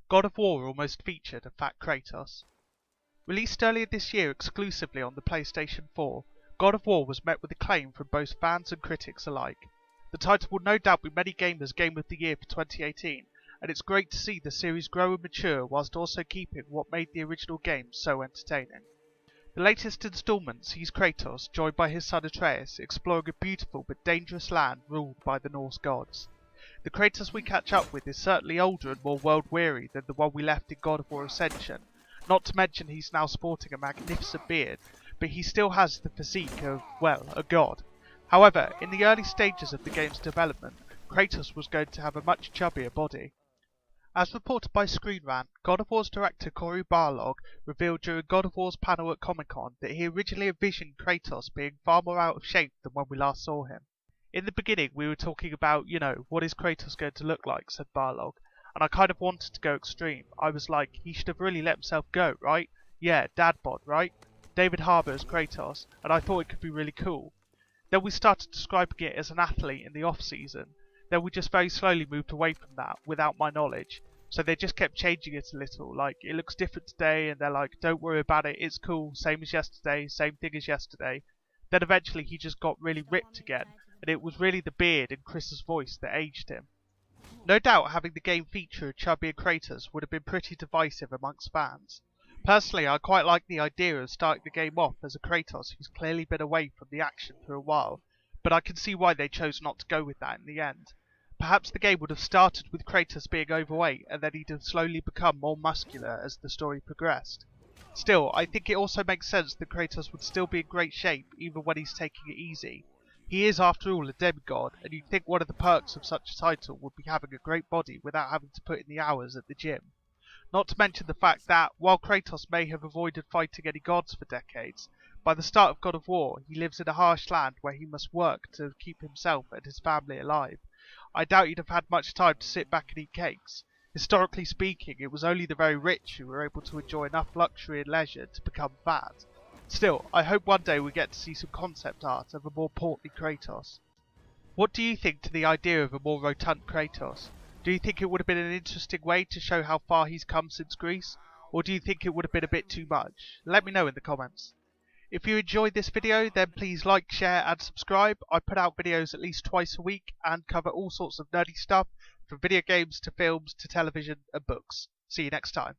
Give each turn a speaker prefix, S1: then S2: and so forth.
S1: God of War almost featured a fat Kratos. Released earlier this year exclusively on the PlayStation 4, God of War was met with acclaim from both fans and critics alike. The title will no doubt be many gamers' Game of the Year for 2018, and it's great to see the series grow and mature whilst also keeping what made the original game so entertaining. The latest instalment sees Kratos, joined by his son Atreus, exploring a beautiful but dangerous land ruled by the Norse gods. The Kratos we catch up with is certainly older and more world-weary than the one we left in God of War Ascension, not to mention he's now sporting a magnificent beard, but he still has the physique of, well, a god. However, in the early stages of the game's development, Kratos was going to have a much chubbier body. As reported by Screen Rant, God of War's director Cory Barlog revealed during God of War's panel at Comic-Con that he originally envisioned Kratos being far more out of shape than when we last saw him. In the beginning we were talking about, what is Kratos going to look like, said Barlog, and I kind of wanted to go extreme. I was like, he should have really let himself go, right? Yeah, dad bod, right? David Harbour as Kratos, and I thought it could be really cool. Then we started describing it as an athlete in the off-season. Then we just very slowly moved away from that, without my knowledge. So they just kept changing it a little, like, it looks different today, and they're like, don't worry about it, it's cool, same as yesterday, same thing as yesterday. Then eventually he just got really ripped again, and it was really the beard and Chris's voice that aged him. No doubt having the game feature a chubbier Kratos would have been pretty divisive amongst fans. Personally, I quite like the idea of starting the game off as a Kratos who's clearly been away from the action for a while, but I can see why they chose not to go with that in the end. Perhaps the game would have started with Kratos being overweight and then he'd have slowly become more muscular as the story progressed. Still, I think it also makes sense that Kratos would still be in great shape even when he's taking it easy. He is after all a demigod, and you'd think one of the perks of such a title would be having a great body without having to put in the hours at the gym. Not to mention the fact that, while Kratos may have avoided fighting any gods for decades, by the start of God of War he lives in a harsh land where he must work to keep himself and his family alive. I doubt he'd have had much time to sit back and eat cakes. Historically speaking, it was only the very rich who were able to enjoy enough luxury and leisure to become fat. Still, I hope one day we get to see some concept art of a more portly Kratos. What do you think to the idea of a more rotund Kratos? Do you think it would have been an interesting way to show how far he's come since Greece? Or do you think it would have been a bit too much? Let me know in the comments. If you enjoyed this video, then please like, share and subscribe. I put out videos at least twice a week and cover all sorts of nerdy stuff, from video games to films to television and books. See you next time.